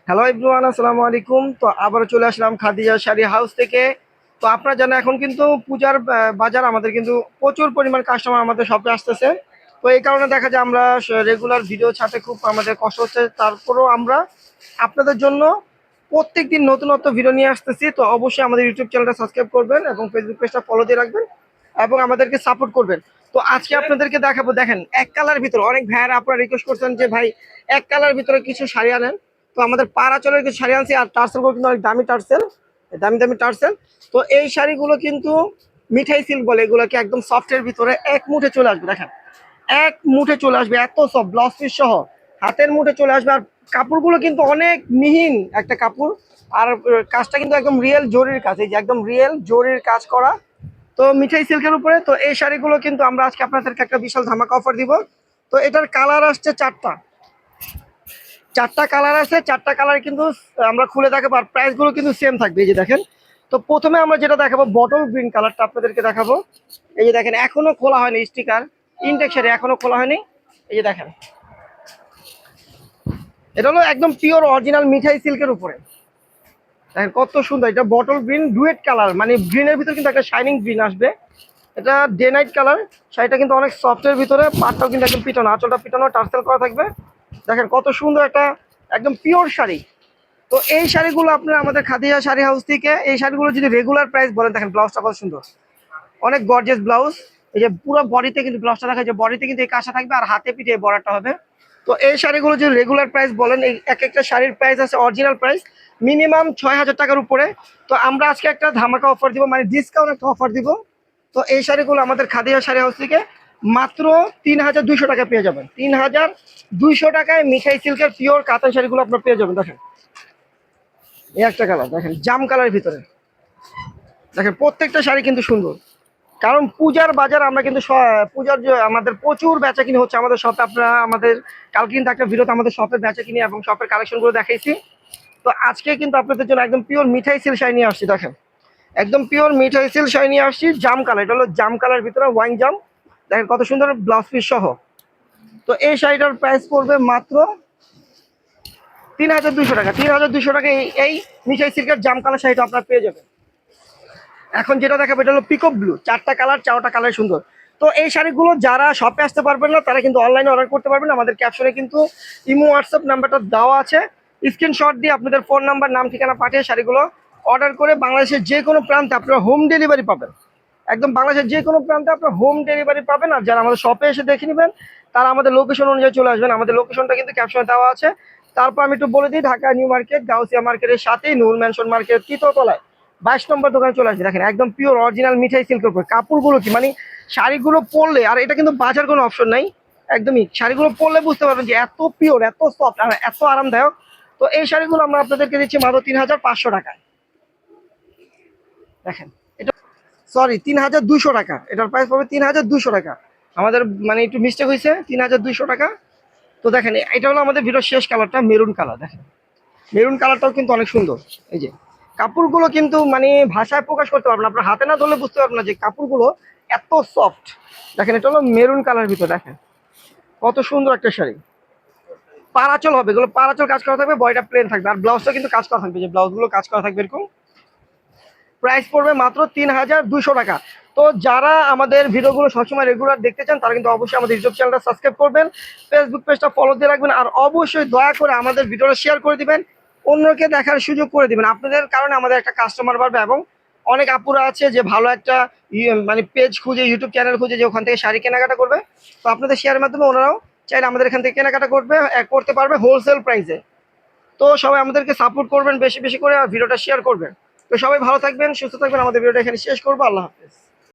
Hello everyone, আসসালামু আলাইকুম। তো আবারও চলে আসলাম খাদিজা শাড়ি হাউস থেকে। তো আপনারা জানেন এখন কিন্তু পূজার বাজার, আমাদের কিন্তু প্রচুর পরিমাণ কাস্টমার আমাদের শপে আসতেছে। তো এই কারণে দেখা যায় আমরা রেগুলার ভিডিও ছাড়তে খুব আমাদের কষ্ট হচ্ছে, তারপরেও আমরা আপনাদের জন্য প্রত্যেক দিন নতুনত্ব ভিডিও নিয়ে আসতেছি। তো অবশ্যই আমাদের ইউটিউব চ্যানেলটা সাবস্ক্রাইব করবেন এবং ফেসবুক পেজটা ফলো দিয়ে রাখবেন এবং আমাদেরকে সাপোর্ট করবেন। তো আজকে আপনাদেরকে দেখাবো, দেখেন এক কালার ভিতরে অনেক ভাইয়ারা আপনারা রিকোয়েস্ট করছেন যে ভাই এক কালার ভিতরে কিছু শাড়ি আনেন। তো আমাদের পাড়াচলের কিছু শাড়ি আনছি, আর টার্সেলগুলো কিন্তু অনেক দামি টার্সেল, দামি দামি টার্সেল। তো এই শাড়িগুলো কিন্তু মিঠাই সিল্ক বলে, এগুলোকে একদম সফটের ভিতরে এক মুঠে চলে আসবে। দেখেন এক মুঠে চলে আসবে, এত সফট, ব্লাউজ পিস সহ হাতের মুঠে চলে আসবে। আর কাপড়গুলো কিন্তু অনেক মিহিন একটা কাপড়, আর কাজটা কিন্তু একদম রিয়েল জরির কাজ, এই যে একদম রিয়েল জরির কাজ করা। তো মিঠাই সিল্কের উপরে। তো এই শাড়িগুলো কিন্তু আমরা আজকে আপনাদেরকে একটা বিশাল ধামাকা অফার দিব। তো এটার কালার আসছে চারটা, চারটা কালার আছে, চারটা কালার কিন্তু আমরা খুলে দেখাবো, আর প্রাইসগুলো কিন্তু সেম থাকবে। এই যে দেখেন, তো প্রথমে আমরা যেটা দেখাবো বটল গ্রিন কালারটা আপনাদেরকে দেখাবো। এই যে দেখেন এখনো খোলা হয়নি, স্টিকার ইনটেক শাড়ি এখনো খোলা হয়নি। এই যে দেখেন, এটা হলো একদম পিওর অরিজিনাল মিঠাই সিল্কের উপরে। দেখেন কত সুন্দর, এটা বটল গ্রিন ডুয়েট কালার, মানে গ্রিনের ভিতরে কিন্তু একটা শাইনিং গ্রিন আসবে। এটা ডে নাইট কালার। শাড়িটা কিন্তু অনেক সফটের ভিতরে, পাটটাও কিন্তু একদম পিটানো, আঁচলটা পিটানো, টার্সেল করা থাকবে। দেখেন কত সুন্দর একটা একদম পিওর শাড়ি। তো এই শাড়িগুলো আপনারা আমাদের খাদিজা শাড়ি হাউস থেকে, এই শাড়িগুলো যদি রেগুলার প্রাইস বলেন, দেখেন ব্লাউজটা কত সুন্দর, অনেক গর্জিয়াস ব্লাউজ। এই যে পুরো বডিতে কিন্তু ব্লাউজটা দেখা যায়, বডিতে কিন্তু এই কাজটা থাকবে, আর হাতে পিঠে এই বর্ডারটা হবে। তো এই শাড়িগুলো যদি রেগুলার প্রাইস বলেন, এই এক একটা শাড়ির প্রাইস আছে অরিজিনাল প্রাইস মিনিমাম 6,000 টাকার উপরে। তো আমরা আজকে একটা ধামাকা অফার দিব, মানে ডিসকাউন্ট একটা অফার দিব। তো এই শাড়িগুলো আমাদের খাদিজা শাড়ি হাউস থেকে মাত্র 3,200 টাকা পেয়ে যাবেন। 3,200 টাকায় মিঠাই সিল্কের পিওর কাতান শাড়িগুলো আপনার পেয়ে যাবেন। দেখেন এই একটা কালার, দেখেন জাম কালারের ভিতরে। দেখেন প্রত্যেকটা শাড়ি কিন্তু সুন্দর, কারণ পূজার বাজার আমরা কিন্তু পূজার যে আমাদের প্রচুর বেচা কিনে হচ্ছে আমাদের শপে। আপনারা আমাদের কালকে কিন্তু একটা ভিডিওতে আমাদের শপের বেচা কিনে এবং শপের কালেকশনগুলো দেখাইছি। তো আজকে কিন্তু আপনাদের জন্য একদম পিওর মিঠাই সিল্ক শাড়ি নিয়ে আসছি। দেখেন একদম পিওর মিঠাই সিল্ক শাড়ি নিয়ে আসছি, জাম কালার, এটা হলো জাম কালার ভিতরে ওয়াইন জাম। দেখেন কত সুন্দর ব্লাউজ পিস সহ। তো এই শাড়িটার প্রাইস পড়বে মাত্র 3,200 টাকা। 3,200 টাকা এই মিঠাই সিল্কের জাম কালার শাড়িটা আপনারা পেয়ে যাবেন। এখন যেটা দেখাবো এটা হলো পিকক ব্লু, চারটা কালার, চারটা কালার সুন্দর। তো এই শাড়িগুলো যারা শপে আসতে পারবেন না, তারা কিন্তু অনলাইনে অর্ডার করতে পারবেন। আমাদের ক্যাপশনে কিন্তু ইমো হোয়াটসঅ্যাপ নাম্বারটা দেওয়া আছে, স্ক্রিনশট দিয়ে আপনাদের ফোন নাম্বার, নাম, ঠিকানা পাঠিয়ে শাড়িগুলো অর্ডার করে বাংলাদেশের যে কোনো প্রান্তে আপনারা হোম ডেলিভারি পাবেন। একদম বাংলাদেশের যে কোনো প্রান্তে আপনারা হোম ডেলিভারি পাবেন। আর যারা আমাদের শপে এসে দেখে নেবেন, তারা আমাদের লোকেশন অনুযায়ী চলে আসবেন। আমাদের লোকেশনটা কিন্তু ক্যাপশনে দেওয়া আছে। তারপর আমি একটু বলে দিই, ঢাকা নিউ মার্কেট, গাউসিয়া মার্কেটের সাথেই নূর ম্যানশন মার্কেট, তৃতীয়তলায় 22 নম্বর দোকানে চলে আসবে। দেখেন একদম পিওর অরিজিনাল মিঠাই সিল্কের উপর কাপড়গুলো, কি মানে শাড়িগুলো পরলে, আর এটা কিন্তু বাজার কোনো অপশন নাই, একদমই শাড়িগুলো পরলে বুঝতে পারবেন যে এত পিওর, এত সফট, আর এত আরামদায়ক। তো এই শাড়িগুলো আমরা আপনাদেরকে দিচ্ছি মাত্র 3,500 টাকায়। দেখেন এটা, সরি 3,200 টাকা, এটার প্রাইস পড়বে 3,200 টাকা। আমাদের মানে একটু মিস্টেক হয়েছে, 3,200 টাকা। তো দেখেন এটা হলো আমাদের ভিডিওর শেষ কালারটা, মেরুন কালার। দেখেন মেরুন কালারটাও কিন্তু অনেক সুন্দর। এই যে কাপড়গুলো কিন্তু মানে ভাষায় প্রকাশ করতে পারবেন না, আপনার হাতে না ধরলে বুঝতে পারবেন না যে কাপড়গুলো এত সফট। দেখেন এটা হলো মেরুন কালার ভিতর, দেখেন কত সুন্দর একটা শাড়ি। পারাচল হবে, এগুলো পারাচল কাজ করা থাকবে, বডিটা প্লেন থাকবে, আর ব্লাউজটা কিন্তু কাজ করা থাকবে, যে ব্লাউজগুলো কাজ করা থাকবে এরকম। প্রাইস পড়বে মাত্র 3,200 টাকা। তো যারা আমাদের ভিডিওগুলো সবসময় রেগুলার দেখতে চান, তারা কিন্তু অবশ্যই আমাদের ইউটিউব চ্যানেলটা সাবস্ক্রাইব করবেন, ফেসবুক পেজটা ফলো দিয়ে রাখবেন, আর অবশ্যই দয়া করে আমাদের ভিডিওটা শেয়ার করে দিবেন, অন্যকে দেখার সুযোগ করে দিবেন। আপনাদের কারণে আমাদের একটা কাস্টমার বাড়বে, এবং অনেক আপুরা আছে যে ভালো একটা মানে পেজ খুঁজে, ইউটিউব চ্যানেল খুঁজে, যে ওখান থেকে শাড়ি কেনাকাটা করবে। তো আপনাদের শেয়ারের মাধ্যমে ওনারাও চাইলে আমাদের এখান থেকে কেনাকাটা করতে পারবে হোলসেল প্রাইসে। তো সবাই আমাদেরকে সাপোর্ট করবেন বেশি বেশি করে, আর ভিডিওটা শেয়ার করবেন। তো সবাই ভালো থাকবেন, সুস্থ থাকবেন। আমাদের ভিডিওটা এখানে শেষ করবো। আল্লাহ হাফেজ।